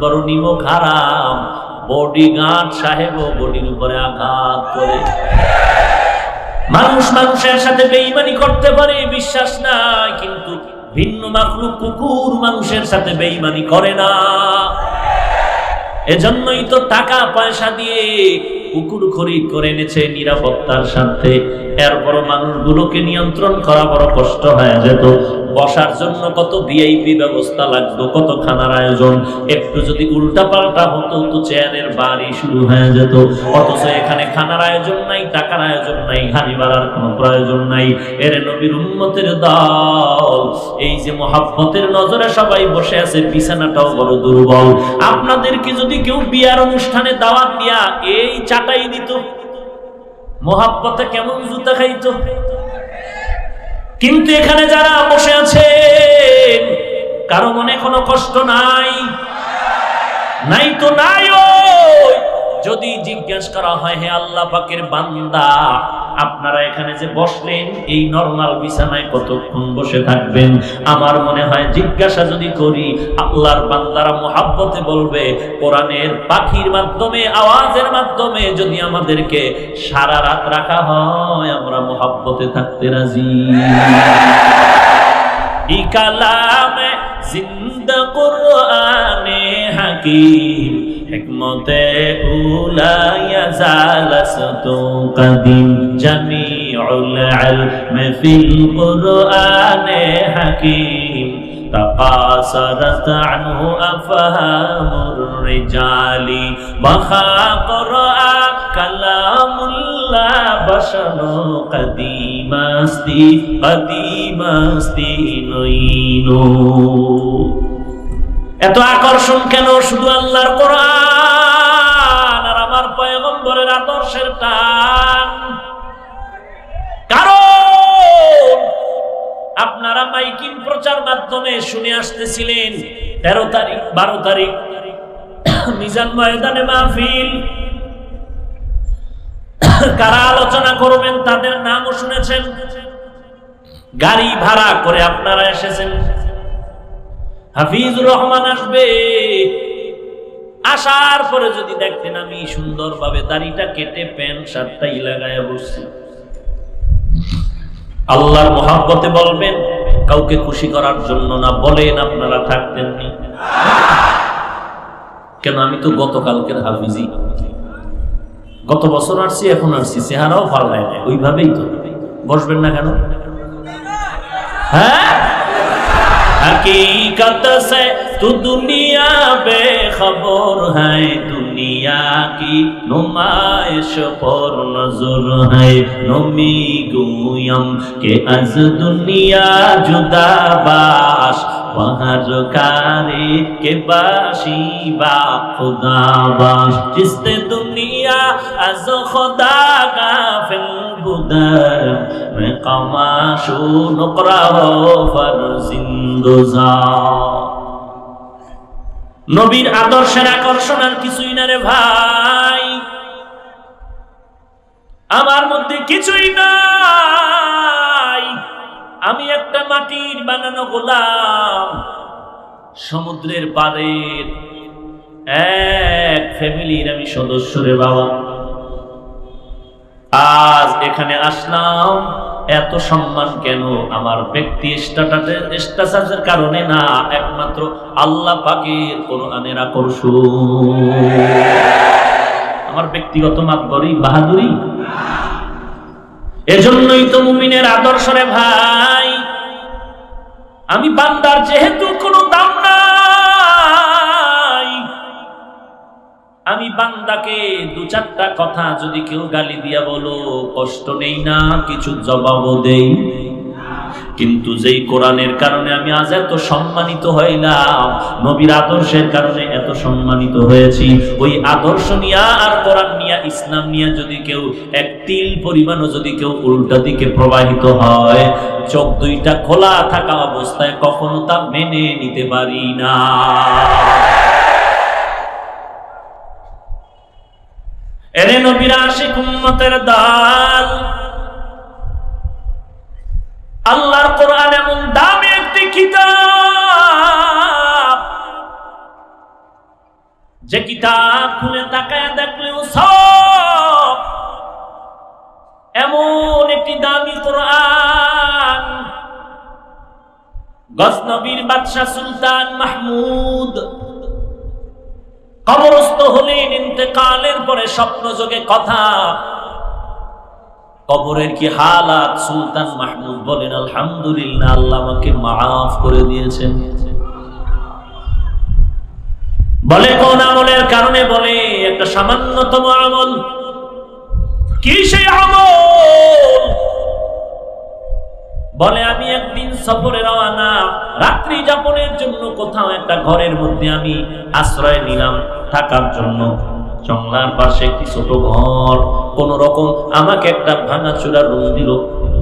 বড় নিমক হারাম, বডিগার্ড সাহেবও বডির উপরে আঘাত করে। মানুষ মানুষের সাথে বেঈমানি করতে পারে, বিশ্বাস নাই, কিন্তু ভিন্ন মাখলুক কুকুর মানুষের সাথে বেঈমানি করে না। এজন্যই তো টাকা পয়সা দিয়ে কুকুর খরিদ করে এনেছে নিরাপত্তার সাথে। এরপর মানুষগুলোকে নিয়ন্ত্রণ করা বড় কষ্ট হয়ে যেত। বসার জন্য কত ভিআইপি ব্যবস্থা লাগতো, কত খানার আয়োজন। একটু যদি উল্টা পাল্টা হতো তো চেয়ারের বাড়ি শুরু হয়ে যেত। অথচ এখানে খানার আয়োজন নাই, টাকার আয়োজন নাই, গাড়ি ভাড়ার কোনো প্রয়োজন নাই। এর নবীর উম্মতের দল, এই যে মোহাব্বতের নজরে সবাই বসে আছে, বিছানাটাও বড় দুর্বল। আপনাদেরকে যদি কেউ বিয়ার অনুষ্ঠানে দাওয়াত দিয়া এই চাটাই দিত, মোহাব্বতে কেমন জুতা খাইতো। কিন্তু এখানে যারা বসে আছে কারো মনে কোনো কষ্ট নাই, নাই তো নাই। যদি জিজ্ঞাসা করা হয়, হে আল্লাহ পাকের বান্দা, আপনারা এখানে যে বসলেন এই নরমাল বিছানায় কতক্ষণ বসে থাকবেন? আমার মনে হয় জিজ্ঞাসা যদি করি, আল্লাহর বান্দারা মোহাব্বতে বলবে, কোরআনের পাখির মাধ্যমে, আওয়াজের মাধ্যমে যদি আমাদেরকে সারা রাত রাখা হয়, আমরা মোহাব্বতে থাকতে রাজি। ই কালামে জিন্দা কুরআনে হাকিম, হিকমতে উলা ইয়াজালাসতু কাদিম, জামিউল ইলমি ফিল কুরআনে হাকিম, তাকাসারাত আনহু আফহামুর রিজালি, বাখা কুরআন কালামুল্লাহ বাশারু কাদিমাস্তি কাদিমাস্তি নইনু। এত আকর্ষণ কেন শুধু আল্লাহর কোরআন আর আমার পয়গম্বরের আদর্শের টান? কারণ আপনারা মাইকিং প্রচার মাধ্যমে শুনে আসতেছিলেন 13 তারিখ 12 তারিখ মিজান ময়দানে মাহফিল, কারা আলোচনা করবেন তাদের নামও শুনেছেন। গাড়ি ভাড়া করে আপনারা এসেছেন। হাফিজুর রহমান আসবে, আসার পরে যদি দেখতেন আমি সুন্দরভাবে দাড়িটা কেটে প্যান্ট শার্টটাই লাগায় বসছি, আল্লাহর মোহাব্বতে বলবেন, কাউকে খুশি করার জন্য না, বলেন আপনারা থাকতেননি কেন? আমি তো গতকালকের হাফিজি, গত বছর আসছি, এখন আসছি, চেহারাও পাল্টায় না, ওইভাবেই তো বসবেন না কেন? হ্যাঁ, हकीकत से तू दुनिया बेखबर है, दुनिया की नुमाइश पर नजर है, नमी गुयम के अज दुनिया जुदा बाश, वहर कारे के बाशी बा खुदा बाश, जिसते दुनिया अज खुदा गाफिल बुदर में कमाशो नुकरा हो फरजिंदोजा। নবীর আদর্শের আকর্ষণ আর কিছুই না রে ভাই, আমার মধ্যে কিছুই নাই। আমি একটা মাটির বানানো গোলাম, সমুদ্রের পাড়ের এক ফ্যামিলির আমি সদস্য রে বাবা। আজ এখানে আসলাম, এত সম্মান কেন? আমার ব্যক্তি স্ট্যাটাসের কারণে না, একমাত্র আল্লাহ পাকের কোরআনের আকর্ষণ। আমার ব্যক্তিগত মাতবরি বাহাদুরি। এজন্যই তো মুমিনের আদর্শ রে ভাই। আমি বান্দার যেহেতু কোনো দাম নাই, আমি বান্দাকে 2-4টা কথা যদি কেউ গালি দিয়া বলো, কষ্ট নেই না, কিছু জবাবও দেই। কিন্তু যেই কোরআনের কারণে আমি আজ এত সম্মানিত হইলাম, নবীর আদর্শের কারণে এত সম্মানিত হয়েছি, ওই আদর্শ নিয়া আর কোরআন নিয়া, ইসলাম নিয়া যদি কেউ এক তিল পরিমাণও যদি কেউ উল্টা দিকে প্রবাহিত হয়, চোখ দুইটা খোলা থাকা অবস্থায় কখনো তা মেনে নিতে পারি না। এরে নবীর আশিক উম্মতের দল, আল্লাহর কোরআন এমন দামি একটি কিতাব, যে কিতাব খুলে তাকায় দেখলেও সব, এমন একটি দামি কোরআন। গজনবীর বাদশাহ সুলতান মাহমুদ কবরস্থ হলেন, ইন্তেকালের পরে স্বপ্ন যোগে কথা, কবরের কি হালাত। সুলতান মাহমুদ বলেন, আলহামদুলিল্লাহ, আল্লাহ আমাকে মাফ করে দিয়েছেন। বলে কোন আমলের কারণে? বলে একটা সামান্যতম আমল। কি সেই আমল? বলে আমি একদিন সফরে রওনা, রাত্রি যাপনের জন্য কোথাও একটা ঘরের মধ্যে আমি আশ্রয় নিলাম থাকার জন্য। জঙ্গলার পাশে একটি ছোট ঘর, কোন রকম আমাকে একটা ভাঙাচোরা রুম দিল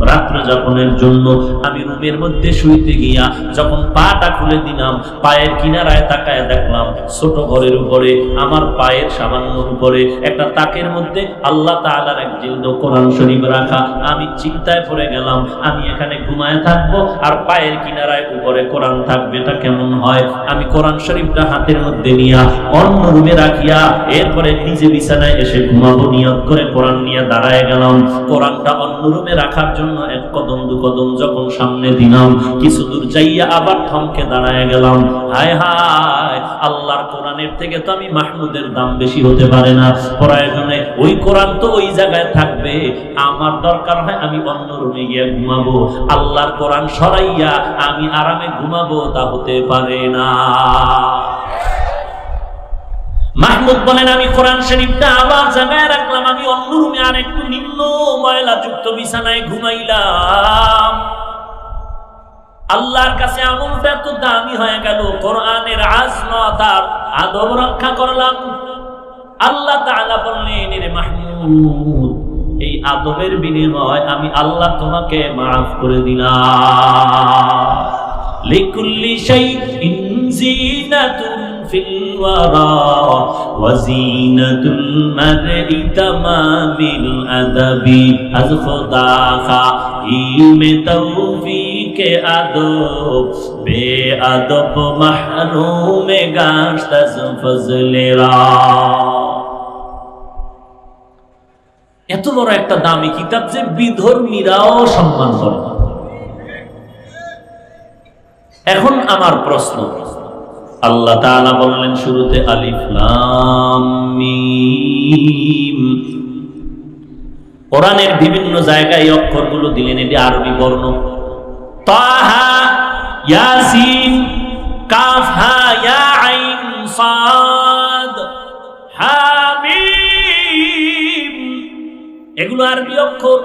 রাত্রি যাপনের জন্য। আমি রুমের মধ্যে শুইতে গিয়া যখন পাটা খুলে দিলাম, পায়ের কিনারায় তাকায় দেখলাম ছোট ঘরের উপরে, আমার পায়ের সামান্য উপরে একটা তাকের মধ্যে আল্লাহ তাআলার এক জিলদ কোরআন শরীফ রাখা। আমি চিন্তায় পড়ে গেলাম, আমি এখানে ঘুমায় থাকবো আর পায়ের কিনারায় উপরে কোরআন থাকবে, এটা কেমন হয়? আমি কোরআন শরীফটা হাতের মধ্যে নিয়া অন্য রুমে রাখিয়া এরপরে নিজে বিছানায় এসে ঘুমাবো নিয়ত করে কোরআন নিয়ে দাঁড়ায় গেলাম। কোরআনটা অন্য রুমে রাখার জন্য এক কদম দু কদম যখন সামনে দিলাম, কিছু দূর যাইয়া আবার থমকে দাঁড়ায় গেলাম। হায় হায়, আল্লাহর কোরআনের থেকে তো আমি মাহমুদের দাম বেশি হতে পারে না। প্রয়োজনে ওই কোরআন তো ওই জায়গায় থাকবে, আমার দরকার হয় আমি অন্য রুমে গিয়ে ঘুমাবো। আল্লাহর কোরআন সরাইয়া আমি আরামে ঘুমাবো, তা হতে পারে না। মাহমুদ বলেন, আমি কোরআন শরীফটা আবার জায়গায় রাখলাম, আমি অন্য রুমে আর একটু নিম্ন ময়লা যুক্ত বিছানায় ঘুমাইলাম। আল্লাহর কাছে আমলটা এত দামি হয়ে গেল, কোরআনের আজমত আর আদব রক্ষা করলাম। আল্লাহ তাআলা বললেন, রে মাহমুদ, এই আদবের বিনিময় আমি আল্লাহ তোমাকে মাফ করে দিলাম। লিকুল্লি শাইইন যিনাতুন ফিল ওয়ারা ওয়া যিনাতুল মারই তামামিল আদাবি। আজ খোদা খা ইলমে তৌফিকে আদব, বে আদব মাহরুমে গাশত আজ ফজলেরা। এত বড় একটা দামি কিতাব যে বিধর্মীরাও সম্মান করে। এখন আমার প্রশ্ন, আল্লাহ তাআলা বললেন শুরুতে আলিফ লাম মিম, কোরআনের বিভিন্ন জায়গায় অক্ষরগুলো দিলেন, এটি আরবি বর্ণ। তাহা, ইয়াসিন, কাফ হা ইয়া আইন সাদ, হামিম, এগুলো আরবি অক্ষর।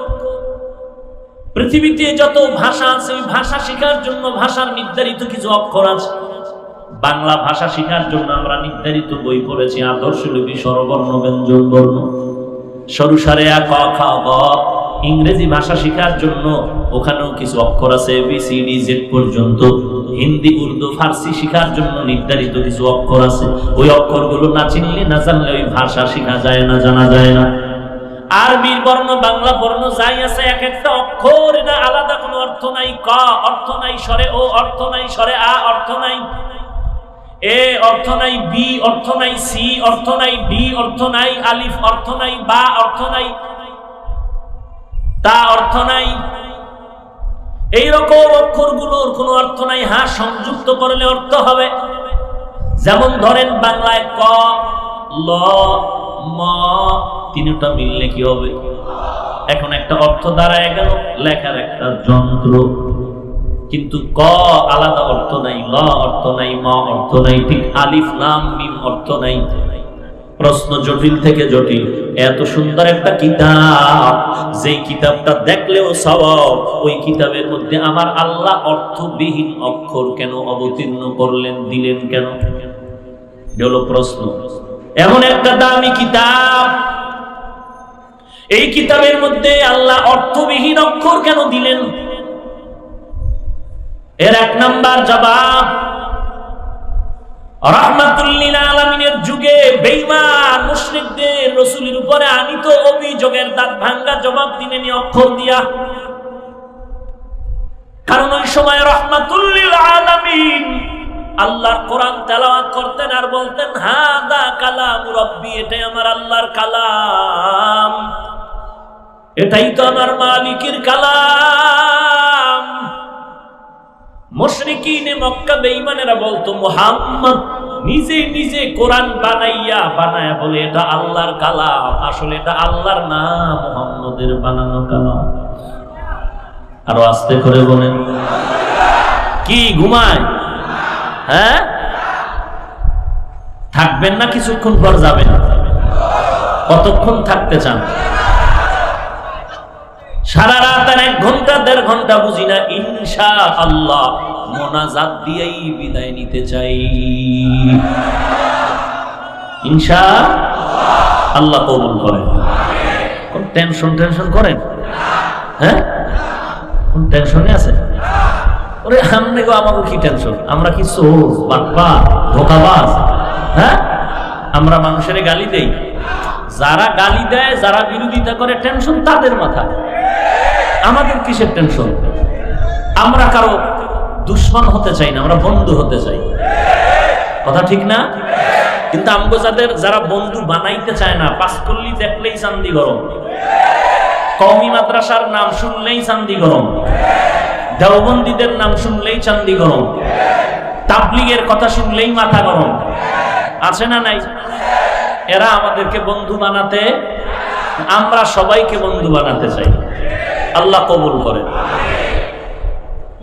পৃথিবীতে যত ভাষা আছে, ওই ভাষা শেখার জন্য ভাষার নির্ধারিত কিছু অক্ষর আছে। বাংলা ভাষা শেখার জন্য আমরা নির্ধারিত বই পড়েছি, আদর্শ লিপি, স্বরবর্ণ, ব্যঞ্জন বর্ণ, সরু সারে আ ক খ গ। ইংরেজি ভাষা শেখার জন্য ওখানেও কিছু অক্ষর আছে, ABCD Z পর্যন্ত। হিন্দি, উর্দু, ফার্সি শেখার জন্য নির্ধারিত কিছু অক্ষর আছে। ওই অক্ষরগুলো না চিনলে, না জানলে ওই ভাষা শেখা যায় না, জানা যায় না। আরবির বর্ণ, বাংলা বর্ণ যাই আছে, এক একটা অক্ষর না আলাদা কোনো অর্থ নাই। ক অর্থ নাই, স্বরে ও অর্থ নাই, স্বরে আ অর্থ নাই, এ অর্থ নাই, বি অর্থ নাই, সি অর্থ নাই, ডি অর্থ নাই, আলিফ অর্থ নাই, বা অর্থ নাই, তা অর্থ নাই। এইরকম অক্ষরগুলোর কোনো অর্থ নাই। হ্যাঁ, সংযুক্ত করলে অর্থ হবে। যেমন ধরেন বাংলায় ক, ল, ম, তিনটা মিললে কি হবে? এখন একটা অর্থ দাঁড়ায় গেল, লেখার একটা যন্ত্র। কিন্তু ক আলাদা অর্থ নাই, ল অর্থ নাই, ম অর্থ নাই, ঠিক আলিফ লাম মিম অর্থ নাই। প্রশ্ন জটিল থেকে জটিল। এত সুন্দর একটা কিতাব, যেই কিতাবটা দেখলেও সওয়াব, ওই কিতাবের মধ্যে আমার আল্লাহ অর্থবিহীন অক্ষর কেন অবতীর্ণ করলেন, দিলেন কেন? এটা হলো প্রশ্ন। এমন একটা দামি কিতাব, এই কিতাবের মধ্যে আল্লাহ অর্থবিহীন অক্ষর কেন দিলেন? এর এক নাম্বার জবাব, রাহমাতুল লিল আলামিনের যুগে বেঈমান মুশরিকদের রাসূলের উপরে আনিত অভিযোগের দাঁত ভাঙ্গা জবাব দিলেন অক্ষর দিয়া। কারণ ওই সময় রাহমাতুল লিল আলামিন আল্লাহর কোরআন তেলাওয়াত করতেন আর বলতেন হাদা কালাম রব্বি, এটাই আমার আল্লাহর কালাম, এটাই তো আমার মালিকের কালাম। মুশরিকিনে মক্কা বেঈমানেরা বলতো মুহাম্মদ নিজে নিজে কোরআন বানায়া বলে এটা আল্লাহর কালাম, আসলে এটা আল্লাহর না, মুহাম্মদের বানানো কালাম। আরো আস্তে করে বলেন, কি ঘুমায়? হ্যাঁ, থাকবেন না কিছুক্ষণ পর যাবেন? কতক্ষণ থাকতে চান? সারা রাত আর 1 ঘন্টা 1.5 ঘন্টা বুঝি না, ইনশাআল্লাহ মোনাজাত দিয়েই বিদায় নিতে চাই। ইনশাআল্লাহ কবুল করেন। কোন টেনশন করেন? হ্যাঁ, কোন টেনশনে আছে? ওরে আমনে গো, আমাকে কি টেনশন? আমরা কি চোর, বাটপার, ধোঁকাবাজ? হ্যাঁ, আমরা মানুষের গালি দেই। যারা গালি দেয়, যারা বিরোধিতা করে, টেনশন তাদের মাথায়। আমাদের কিসের টেনশন? আমরা কারো দুশ্মন হতে চাই না, আমরা বন্ধু হতে চাই। কথা ঠিক না? কিন্তু আমগো যারা বন্ধু বানাইতে চায় না, পাঁচকল্লি দেখলেই চান্দি গরম, কওমি মাদ্রাসার নাম শুনলেই চান্দি গরম, দেওবন্দীদের নাম শুনলেই চান্দি গরম, তাবলীগের কথা শুনলেই মাথা গরম, আছে না নাই? এরা আমাদেরকে বন্ধু বানাতে, আমরা সবাইকে বন্ধু বানাতে চাই। আল্লাহ কবুল করে।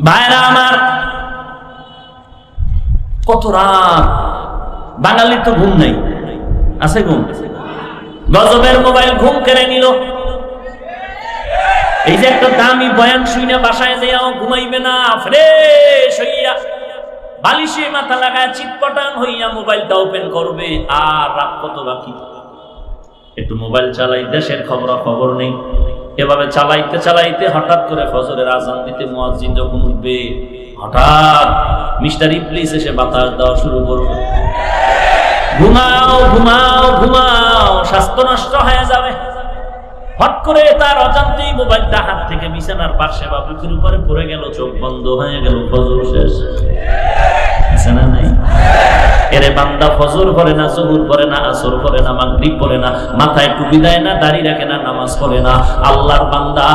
ভাইরা আমার, কত রাত, বাঙালির তো ঘুম নাই, আছে ঘুম? গজবের মোবাইল ঘুম কেড়ে নিল। এই যে একটা দামি বয়ান শুইনা বাসায় যাইয়াও ঘুমাইবে না, ফ্রেশ হইয়া বালিশে মাথা লাগায় চিৎপটাং হইয়া মোবাইলটা ওপেন করবে। আর রাত কত বাকি, একটু মোবাইল চালাই, দেশের খবর নেই। এভাবে চালাইতে চালাইতে হঠাৎ করে ফজরের আজান দিতে মুয়াজ্জিন যখন উঠবে, হঠাৎ মিস্টার ইবলিস এসে বাতাস দেওয়া শুরু করবে, ঘুমাও ঘুমাও ঘুমাও, স্বাস্থ্য নষ্ট হয়ে যাবে। হট করে তার অজান্তেই মোবাইলটা হাত থেকে বিছানার পাশে বা বুকের উপরে পড়ে গেল, চোখ বন্ধ হয়ে গেল, ফজর শেষ। বিছানা নাই। এরে বান্দা ফজর পড়ে না, জোহর পড়ে না, আসর পড়ে না, মাগরিব পড়ে না, মাথায় টুপি দেয় না, দাড়ি রাখে না, নামাজ পড়ে না। আল্লাহর বান্দা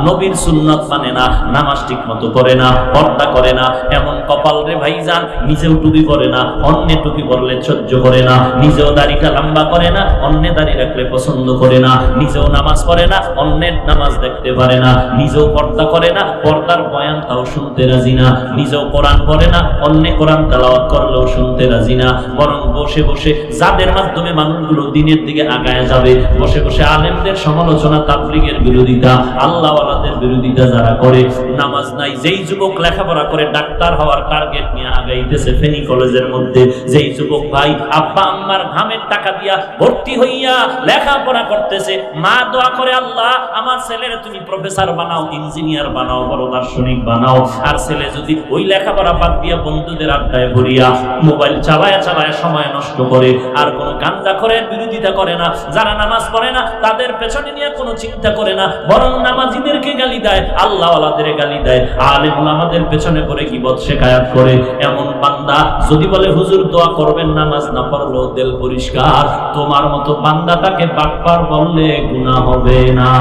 নবীর সুন্নাত মানে না, নামাজ ঠিক মতো পড়ে না, পর্দা করে না। এমন কপাল রে ভাইজান, নিজেও টুপি পরে না, অন্যে টুপি পরলে সহ্য করে না, নিজেও দাড়িটা লম্বা করে না, অন্যে দাড়ি রাখলে পছন্দ করে না, নিজেও নামাজ পড়ে না, অন্যের নামাজ দেখতে পারে না, নিজেও পর্দা করে না, পর্দার বয়ান তাও শুনতে রাজি না, নিজেও কোরআন পড়ে না, অন্যে কোরআন তেলাওয়াত করলেও শুনতে রাজি না। বরং বসে বসে যাদের মাধ্যমে মানুষগুলো দিনের দিকে আগায় যাবে, বসে বসে আলেমদের সমালোচনা, তাবলীগের বিরোধিতা, আল্লাহওয়ালাদের বিরোধিতা যারা করে, নামাজ নাই। যেই যুবক লেখাপড়া করে ডাক্তার হওয়ার টার্গেট নিয়ে আগাইতেছে ফেনী কলেজের মধ্যে, যেই যুবক ভাই আব্বা আম্মার ঘামের টাকা দিয়া ভর্তি হইয়া লেখাপড়া করতেছে, মা দোয়া করে আল্লাহ আমার ছেলেরে তুমি প্রফেসর বানাও, ইঞ্জিনিয়ার বানাও, বড় দার্শনিক বানাও। আর ছেলে যদি ওই লেখাপড়া বাদ দিয়া বন্ধুদের আড্ডায় ভরিয়া মোবাইল চালায় চালায় সময় নষ্ট করে, আর কোনো গান্দা করে বিরোধিতা করে না, যারা নামাজ পড়ে না তাদের পেছনে নিয়ে কোনো চিন্তা করে না, বরং নামাজিদেরকে গালি দেয়, আল্লাহওয়ালাদের গালি দেয়, আলেম ওলামাদের পেছনে পড়ে গীবত শিকায়াত করে, এমন বান্দা যদি বলে হুজুর দোয়া করবেন নামাজ না পড়লেও দিল পরিষ্কার, তোমার মতো বান্দাটাকে বাটপার বললে গুনাহ হবে না।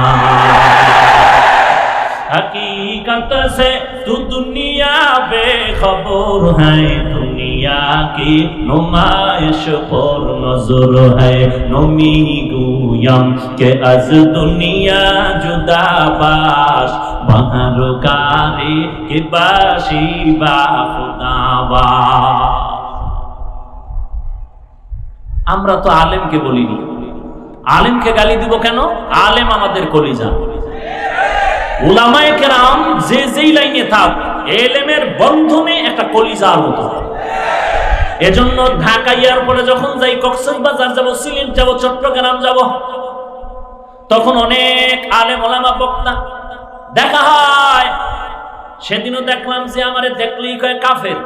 हकीकत से तू दुनिया बेखबर है, दुनिया की नुमाइश पर नजर है, नमी गुयम के अज दुनिया जुदा बाश, बहर कारी के बाशी बा खुदावा। আমরা তো আলেমকে বলিনি, আলেমকে গালি দিব কেন? আলেম আমাদের কলিজা। উলামায়ে কেরাম যে যেই লাইনে থাক, এলেমের বন্ধনে একটা কলিজার মতো। এজন্য ঢাকা এয়ারপোর্টে যখন যাই, কক্সবাজার যাব, সিলেট যাব, চট্টগ্রাম যাব, তখন অনেক আলেম ওলামা বক্তা দেখা হয়। সেদিনও দেখলাম যে আমারে দেখলেই কয় কাফের,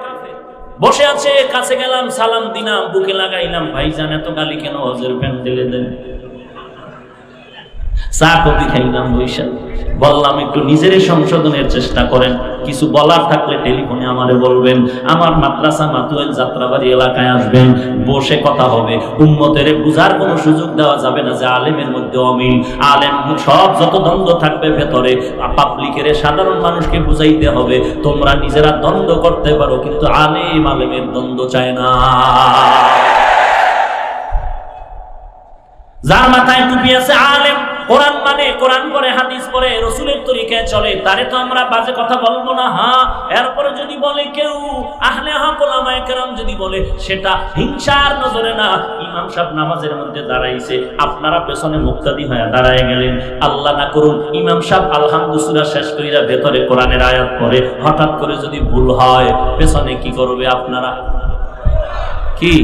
বসে আছে, কাছে গেলাম, সালাম দিলাম, বুকে লাগাইলাম, ভাইজান এত গালি কেন হজের প্যান্ডেলে দেন? চা কফি খাইলাম বৈশা, বললাম একটু নিজের সংশোধনের চেষ্টা করেন, কিছু বলার থাকলে টেলিফোনে আমারে বলবেন, আমার মাদ্রাসা মাতুয়েল যাত্রাবাড়ি এলাকায় আসবেন, বসে কথা হবে। উম্মতের বুঝার কোনো সুযোগ দেওয়া যাবে না যে আলেমের মধ্যে অমিল, আলেম সব যত দ্বন্দ্ব থাকবে ভেতরে পাবলিকের সাধারণ মানুষকে বুঝাইতে হবে তোমরা নিজেরা দ্বন্দ্ব করতে পারো, কিন্তু আলেম আলেমের দ্বন্দ্ব চায় না। যার মাথায় টুপি আছে আলেম, কোরআন মানে, কোরআন পড়ে, হাদিস পড়ে, রাসূলের তরিকায় চলে, তারে তো আমরা বাজে কথা বলবো না। হ্যাঁ, এরপরে যদি বলে কেউ আহলে হক ওলামায়ে কেরাম যদি বলে, সেটা হিংসার নজরে না। ইমাম সাহেব নামাজের মধ্যে দাঁড়াইছে, আপনারা পেছনে মুক্তাদি হয়ে দাঁড়ায় গেলেন, আল্লাহ না করুন ইমাম সাহেব আলহামদুলিল্লাহ সূরা শেষ কইরা ভেতরে কোরআনের আয়াত পড়ে, হঠাৎ করে যদি ভুল হয়, পেছনে কি করবে আপনারা? কি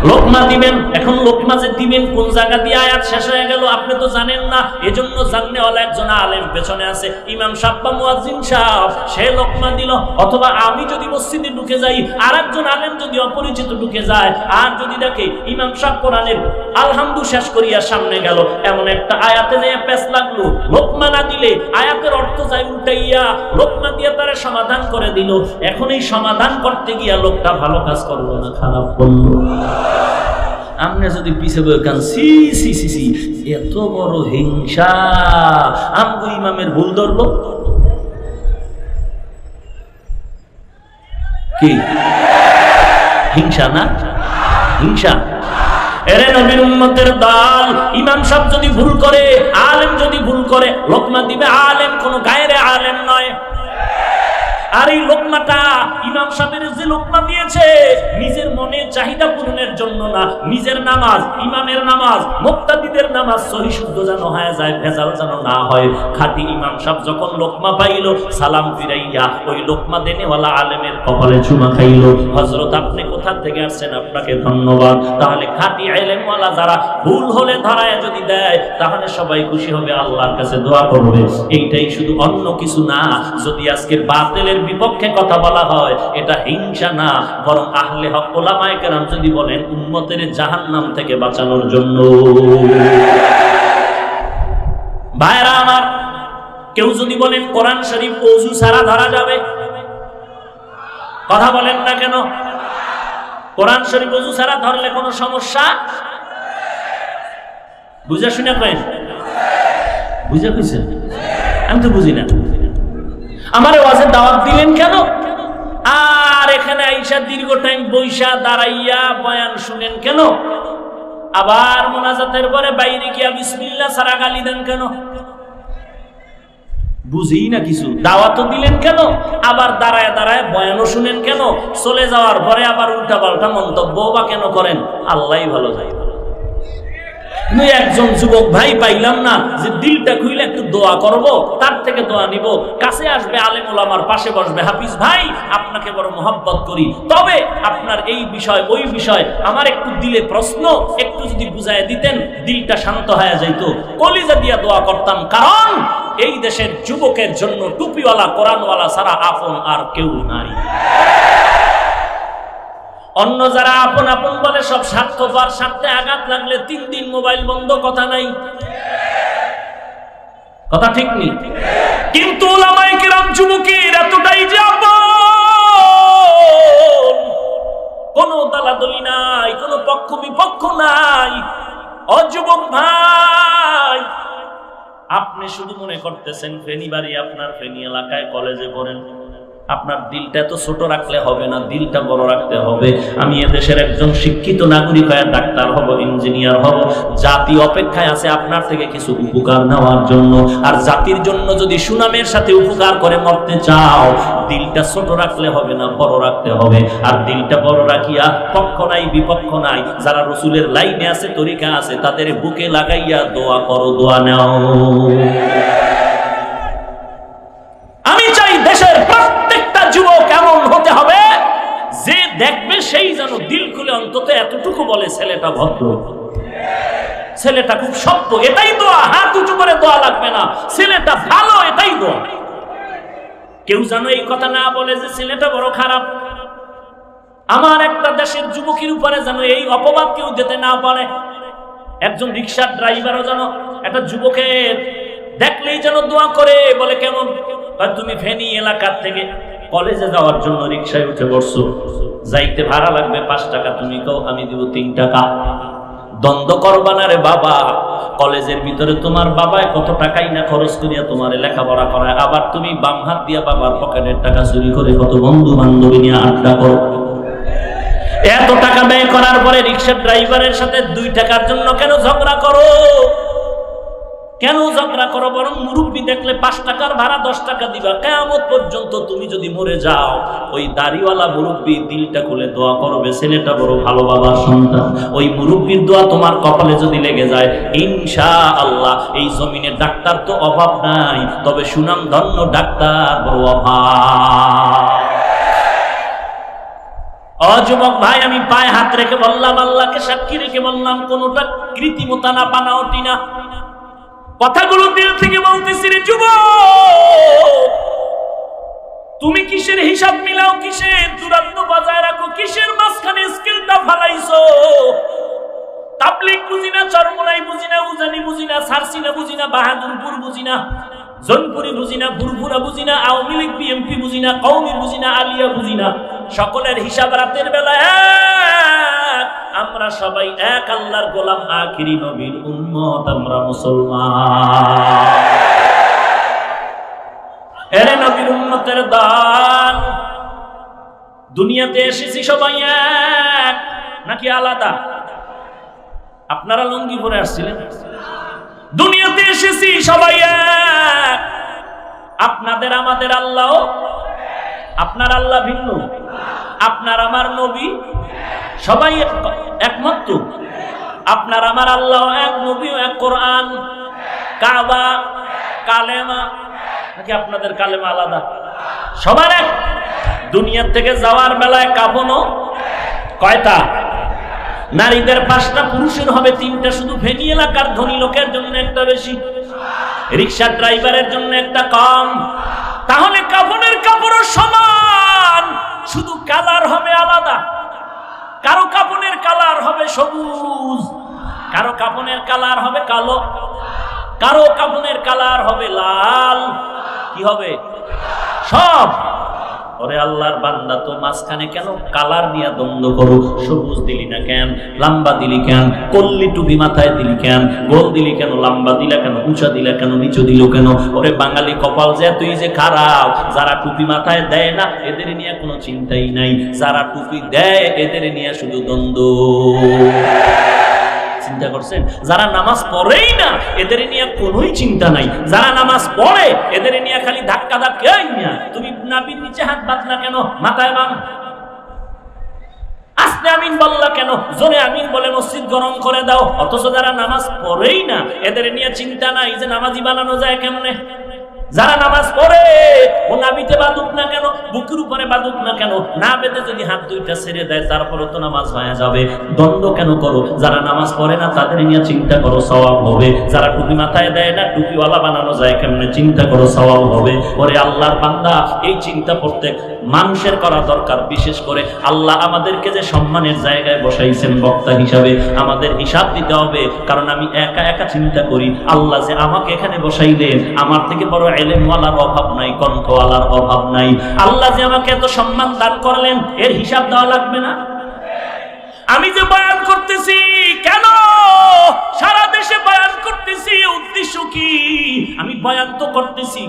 লোকমা দিবেন? এখন লোকমা যে দিবেন কোন জায়গা দিয়ে আয়াত শেষ হয়ে গেল আপনি তো জানেন না। এজন্য জাননেওয়ালা একজন আলেম পেছনে আছে, ইমাম সাহেব বা মুয়াজ্জিন সাহেব, সে লোকমা দিল। অথবা আমি যদি মসজিদে ঢুকে যাই, আর একজন আলেম যদি অপরিচিত ঢুকে যায়, আর যদি দেখে ইমাম সাহেব কোরআনের আলহামদু শেষ করিয়া সামনে গেল, এমন একটা আয়াতে নিয়ে পেছ লাগলো, লোকমা না দিলে আয়াতের অর্থ যায় উল্টাইয়া, লোকমা দিয়ে তারা সমাধান করে দিল। এখন এই সমাধান করতে গিয়া লোকটা ভালো কাজ করলো না, খারাপ করলো। আপনি যদি পিছে বই কান, সি সি সি সি, এত বড় হিংসা, আমগো ইমামের ভুল ধরলো কি? হিংসা না? হিংসা। এরে নবীর উম্মতের দল, ইমাম সাহেব যদি ভুল করে, আলেম যদি ভুল করে, লোকমা দিবে আলেম, কোন গায়রে আলেম নয়। আর এই লোকমাটা ইমাম সাহেবের যে লোকমা দিয়েছে, নিজের মনের চাহিদা পূরণের জন্য না, নিজের নামাজ, ইমামের নামাজ, মুক্তাদিদের নামাজ সহি শুদ্ধ যেন হয়ে যায়, ভেজাল যেন না হয়। খাঁটি ইমাম সাহেব যখন লোকমা পাইল, সালাম ফিরাইয়া ওই লোকমা দেনেওয়ালা আলেমের কপালে চুমা খাইল, হযরত আপনি কোথা থেকে আসছেন, আপনাকে ধন্যবাদ। তাহলে খাঁটি ইলমওয়ালা যারা ভুল হলে ধরায় যদি দেয়, তাহলে সবাই খুশি হবে, আল্লাহর কাছে দোয়া করবে। এইটাই শুধু, অন্য কিছু না। যদি আজকে বাতিলের বিপক্ষে কথা বলা হয়, এটা হিংসা না, বরং আহলে হক ওলামায়ে কেরাম যদি বলেন উম্মতের জাহান্নাম থেকে বাঁচানোর জন্য। ভাইরা আমার, কেউ যদি বলেন কোরআন শরীফ ওযু ছাড়া ধরা যাবে, কথা বলেন না কেন? কোরআন শরীফ ওযু ছাড়া ধরলে কোনো সমস্যা? বুঝা শুনে কয়েন, বুঝা কইছেন? আমি তো বুঝি না। আমারে ওয়াজে দাওয়াত দিলেন কেন? আর এখানে আইসা দীর্ঘ টাইম বইসা দাঁড়াইয়া বয়ান শুনেন কেন? আবার মোনাজাতের পরে বাইরে গিয়া বিসমিল্লাহ ছাড়া গালি দেন কেন? বুঝি না কিছু। দাওয়াতও দিলেন কেন? আবার দাঁড়ায় দাঁড়ায় বয়ানও শুনেন কেন? চলে যাওয়ার পরে আবার উল্টা পাল্টা মন্তব্য বা কেন করেন? আল্লাহই ভালো যায়। একজন যুবক ভাই পাইলাম না যে দিলটা খুইলে একটু দোয়া করব, তার থেকে দোয়া নিব। কাছে আসবে আলেম ওলামার পাশে বসবে, হাফিজ ভাই আপনাকে বড় মোহাব্বত করি, তবে আপনার এই বিষয় ওই বিষয় আমার একটু দিলে প্রশ্ন, একটু যদি বুঝায় দিতেন দিলটা শান্ত হয়ে যাইত, কলিজা দিয়া দোয়া করতাম। কারণ এই দেশের যুবকের জন্য টুপিওয়ালা কোরআনওয়ালা ছাড়া আপন আর কেউ নাই। অন্য যারা আপন আপন বলে সব স্বার্থপর, স্বার্থে আঘাত লাগলে 3 দিন মোবাইল বন্ধ, কথা নাই, কথা ঠিক নেই। কিন্তু উলামায়ে কিরাম যুবকের এতটাই যে আপন, কোনো দালাদলি নাই, কোনো পক্ষ বিপক্ষ নাই। অযুবক ভাই, আপনি শুধু মনে করতেছেন ফেনী বাড়ি, আপনার ফেনী এলাকায় কলেজে পড়েন, আপনার দিলটা তো ছোট রাখলে হবে না, দিলটা বড় রাখতে হবে। আমি এদেশের একজন শিক্ষিত নাগরিক হয়ে ডাক্তার হব, ইঞ্জিনিয়ার হব, জাতি অপেক্ষায় আছে আপনার থেকে কিছু উপকার নেওয়ার জন্য। আর জাতির জন্য যদি সুনামের সাথে উপকার করে মরতে চাও, দিলটা ছোট রাখলে হবে না, বড় রাখতে হবে। আর দিলটা বড় রাখিয়া পক্ষ নাই বিপক্ষ নাই, যারা রাসূলের লাইনে আছে, তরিকা আছে, তাদের বুকে লাগাইয়া দোয়া করো, দোয়া নাও। আমি চাই দেশের প্রত্যেকটা যুবক এমন হতে হবে যে দেখবে সেই যেন দিল খুলে অন্তত এতটুকু বলে ছেলেটা ভদ্র, ছেলেটা খুব সভ্য, এটাই দোয়া। হাত উঁচু করে দোয়া লাগবে না, ছেলেটা ভালো, এটাই দোয়া। কেউ যেন এই কথা না বলে যে ছেলেটা বড় খারাপ। আমার একটা দেশের যুবকের উপরে যেন এই অপবাদ কেউ দিতে না পারে। একজন রিকশার ড্রাইভারও যেন একটা যুবকের দেখলেই যেন দোয়া করে, বলে কেমন? তুমি ফেনী এলাকার থেকে কলেজে যাওয়ার জন্য রিকশায় উঠে বসছো, যাইতে ভাড়া লাগবে 5 টাকা, তুমি কও আমি দিব 3 টাকা। দ্বন্দ্ব করবা না রে বাবা, কলেজের ভিতরে তোমার বাবায় কত টাকাই না খরচ করিয়া তোমার লেখাপড়া করায়, আবার তুমি বাম হাত দিয়া বাবার পকেটের টাকা চুরি করে কত বন্ধু বান্ধবী নিয়ে আড্ডা করো। এত টাকা ব্যয় করার পরে রিকশার ড্রাইভারের সাথে 2 টাকার জন্য কেন ঝগড়া করো? কেন ঝগড়া করো? বরং মুরব্বি দেখলে 5 টাকার ভাড়া 10 টাকা দিবা। কিয়ামত পর্যন্ত তুমি যদি মরে যাও, ওই দাড়িওয়ালা মুরব্বি দিলটা খুলে দোয়া করবে, ছেলেটা বড় ভালো বাবার সন্তান। ওই মুরব্বির দোয়া তোমার কপালে যদি লেগে যায়, ইনশাআল্লাহ এই জমিনে ডাক্তার তো অভাব নাই, তবে সুনাম ধন্য ডাক্তার বড় অভাব। যুবক ভাই, আমি পায়ে হাত রেখে বললাম, আল্লাহকে সাক্ষী রেখে বললাম, কোনটা কৃত্রিমতা না, বানাওটি না, কথাগুলো দিল থেকে বলতেছি। রে যুবক, তুমি কিসের হিসাব মিলাও, কিসের দূরত্ব বজায় রাখো, কিসের মাঝখানে স্কেলটা ফালাইছো? তাবলীগ বুঝি না, চরমোনাই বুঝি না, উজানি বুঝি না, সারসিনা বুঝি না, বাহাদুরপুর বুঝি না, জনপুরি বুঝি না, ফুরফুরা বুঝি না, আওয়ামী লীগ বিএনপি বুঝি না, কওমি বুঝি না, আলিয়া বুঝি না, সকলের হিসাব রাতের বেলা এক। আমরা সবাই এক আল্লাহর গোলাম, আখিরি নবীর উম্মত, আমরা মুসলমান। এরে নবীর উম্মতের দান, দুনিয়াতে এসেছি সবাই এক নাকি আলাদা? আপনারা লুঙ্গি পরে আসছিলেন, দুনিয়াতে এসেছি সবাই এক। আপনাদের আমাদের আল্লাহ, আপনার আল্লাহ ভিন্ন, আপনার আমার নবী সবাই একমত তো? আপনার আমার আল্লাহ এক, নবী এক, কোরআন, কাবা, কালেমা, নাকি আপনাদের কালেমা আলাদা? সবার এক। দুনিয়ার থেকে যাওয়ার বেলায় কাফনও কয়টা? নারীদের 5টা, পুরুষের হবে 3টা। শুধু ফেনী এলাকার ধনী লোকের জন্য একটা বেশি, রিকশার ড্রাইভারের জন্য একটা কম। তাহলে কাফনের কাপড়ও সমান, শুধু কালার হবে আলাদা। কারো কাফনের কালার হবে সবুজ, কারো কাফনের কালার হবে কালো, কারো কাফনের কালার হবে লাল। কি হবে? সব। ওরে আল্লাহর বান্দা, তো মাঝখানে কেন কালার নিয়ে দ্বন্দ্ব করো? সবুজ দিলি না কেন? লম্বা দিলি কেন? কল্লি টুপি মাথায় দিলি কেন? গোল দিলি কেন? লম্বা দিলা কেন? উঁচা দিলা কেন? নিচু দিল কেন? ওরে বাঙালি কপাল যে তুই যে খারাপ, যারা টুপি মাথায় দেয় না এদের নিয়ে কোনো চিন্তাই নাই, যারা টুপি দেয় এদের নিয়ে শুধু দ্বন্দ্ব। চিন্তা করছেন? যারা নামাজ পড়েই না এদের নিয়ে কোনোই চিন্তা নাই, যারা নামাজ পড়ে এদের নিয়ে খালি ধাক্কা ধাক্কা। তুমি নাবির নিচে হাত বাঁধলা কেন? মাথায় বাঁধ। আস্তে আমিন বললা কেন? জোরে আমিন বলে মসজিদ গরম করে দাও। অথচ যারা নামাজ পড়েই না এদের নিয়ে চিন্তা নাই যে নামাজি বানানো যায় কেমনে। যারা নামাজ পড়ে ও নাবিতে বাঁধুক না কেন, বুকের উপরে বাঁধুক না কেন, না বেঁধে যদি হাত 2টা ছেড়ে দেয় তারপরে তো নামাজ হয়ে যাবে। দ্বন্দ্ব কেন করো? যারা নামাজ পড়ে না তাদের নিয়ে চিন্তা করো, সওয়াব হবে। যারা টুপি মাথায় দেয় না, টুপিওয়ালা বানানো যায় কেমনে, চিন্তা করো, সওয়াব হবে। ওরে আল্লাহর বান্দা, এই চিন্তা প্রত্যেক মানুষের করা দরকার। বিশেষ করে আল্লাহ আমাদেরকে যে সম্মানের জায়গায় বসাইছেন বক্তা হিসাবে, আমাদের হিসাব দিতে হবে। কারণ আমি একা একা চিন্তা করি, আল্লাহ যে আমাকে এখানে বসাইলেন, আমার থেকে বড় এলেমওয়ালার অভাব নাই, কণ্ঠওয়ালার অভাব নাই। আল্লাহ যে আমাকে এত সম্মান দান করলেন, এর হিসাব দেওয়া লাগবে না? আমি যে বয়ান করতেছি কেন, সারা দেশে বয়ান করতেছি, উদ্দেশ্য কি? আমি বয়ান তো করতেছি।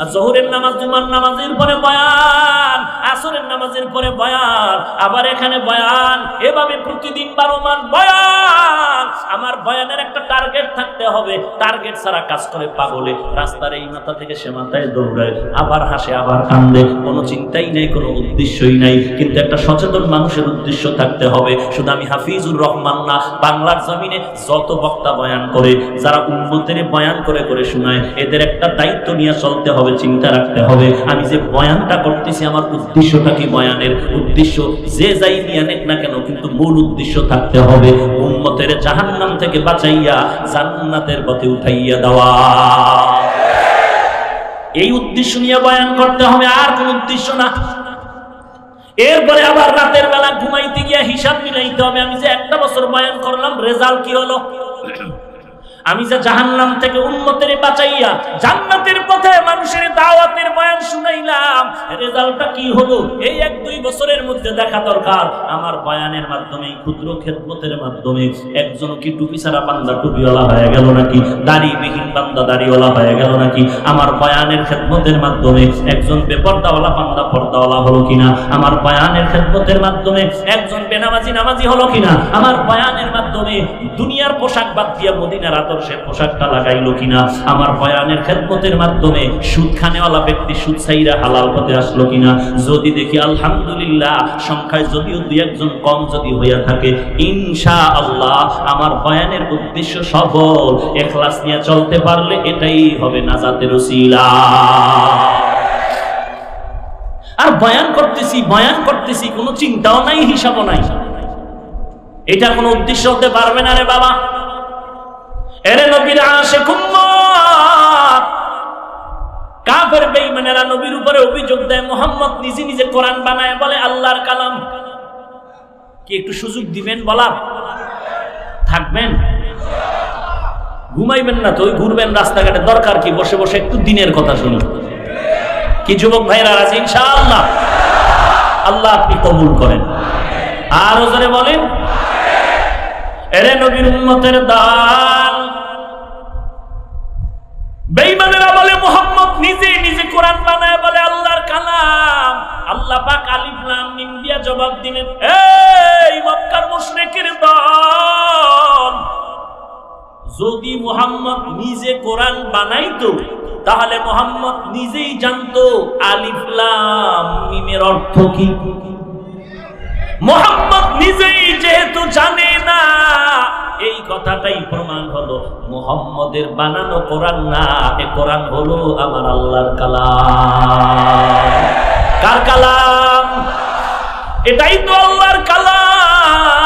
আর জোহরের নামাজ, জুমার নামাজের পরে বয়ান, আসরের নামাজের পরে বয়ান, আবার এখানে বয়ান, এভাবে প্রতিদিন 12 মাস বয়ান। আমার বয়ানের একটা টার্গেট থাকতে হবে। টার্গেট ছাড়া কাজ করে পাগলে, রাস্তার এই মাথা থেকে সে মাথায় দৌড়ায়, আবার হাসে আবার কান্দে, কোনো চিন্তাই নেই, কোনো উদ্দেশ্যই নাই। কিন্তু একটা সচেতন মানুষের উদ্দেশ্য থাকতে হবে। শুধু আমি হাফিজুর রহমান না, বাংলার জমিনে যত বক্তা বয়ান করে, যারা উম্মতের বয়ান করে করে শোনায়, এদের একটা দায়িত্ব নিয়ে চলতে হবে, চিন্তা রাখতে হবে। আমি যে বয়ানটা করতেছি আমার উদ্দেশ্যটা কি? বয়ানের উদ্দেশ্য যে যাই নিয়ে নেক না কেন, কিন্তু মূল উদ্দেশ্য থাকতে হবে উম্মতের জাহান্নাম থেকে বাঁচাইয়া জান্নাতের পথে উঠাইয়া দেওয়া। এই উদ্দেশ্য নিয়ে বয়ান করতে হবে, আর কোন উদ্দেশ্য না। এরপরে আবার রাতের বেলা ঘুমাইতে গিয়া হিসাব মিলাইতে হবে, আমি যে একটা বছর বয়ান করলাম রেজাল্ট কি হলো, আমি যে জাহান্নাম থেকে উম্মতের বাঁচাইয়া জান্নাতের পথে মানুষের দাওয়াতের বয়ান শুনাইলাম, রেজাল্টটা কি হলো এই 1-2 বছরের মধ্যে দেখা দরকার। আমার বয়ানের মাধ্যমে, ক্ষুদ্র খেদমতের মাধ্যমে একজন কি টুপি ছাড়া বান্দা টুপিওয়ালা হয়ে গেল নাকি, দাড়িবিহীন বান্দা দাড়িওয়ালা হয়ে গেল নাকি, আমার বয়ানের খেদমতের মাধ্যমে একজন বেপর্দাওয়ালা বান্দা পর্দাওয়ালা হলো কিনা, আমার বয়ানের খেদমতের মাধ্যমে একজন বেনামাজি নামাজি হলো কিনা, আমার বয়ানের মাধ্যমে দুনিয়ার পোশাক বাদ দিয়া মদিনার সে পোশাকটা লাগাইলো কিনা, আমার বয়ানের খেদমতের মাধ্যমে সুদ খানেওয়ালা ব্যক্তি সুদ ছাইরা হালাল পথে আসলো কিনা। যদি দেখি আলহামদুলিল্লাহ সংখ্যায় যদিও 2-1 কম যদি হইয়া থাকে, ইনশাআল্লাহ আমার বয়ানের উদ্দেশ্য সফল, ইখলাস নিয়ে চলতে পারলে এটাই হবে নাজাতের ওসিলা। আর বয়ান করতেছি কোনো চিন্তাও নাই, হিসাবও নাই, এটা কোনো উদ্দেশ্য হতে পারবে না রে বাবা। এরে নবীর আশিক উম্মত, কাফের বেঈমানেরা নবীর উপরে অভিযোগ দেয় মুহাম্মদ নিজে নিজে কোরআন বানায় বলে আল্লাহর কালাম। কি একটু সুযোগ দিবেন বলার? থাকবেন, ঘুমাইবেন না তো, ওই ঘুরবেন রাস্তাঘাটে, দরকার কি বসে বসে একটু দিনের কথা শুনি। কি যুবক ভাইরা রাজি ইনশাআল্লাহ? আল্লাহ আপনি কবুল করেন। আর ওজনে বলেন, এরে নবীর উম্মতের দল, বেঈমানেরা বলে মুহাম্মদ নিজে নিজে কোরআন বানায় বলে আল্লাহর কালাম। আল্লাহ পাক আলিফ লাম মিম দিয়া জবাব দিলেন, এই মক্কার মুশরিকের দল, যদি মুহাম্মদ নিজে কোরআন বানাইতো তাহলে মুহাম্মদ নিজেই জানতো আলিফ লাম মিমের অর্থ কি। মুহাম্মদ নিজেই যেহেতু জানে না, এই কথাটাই প্রমাণ হলো মুহাম্মদের বানানো কোরআন না, এ কোরআন হলো আমার আল্লাহর কালাম। কার কালাম? এটাই তো আল্লাহর কালাম।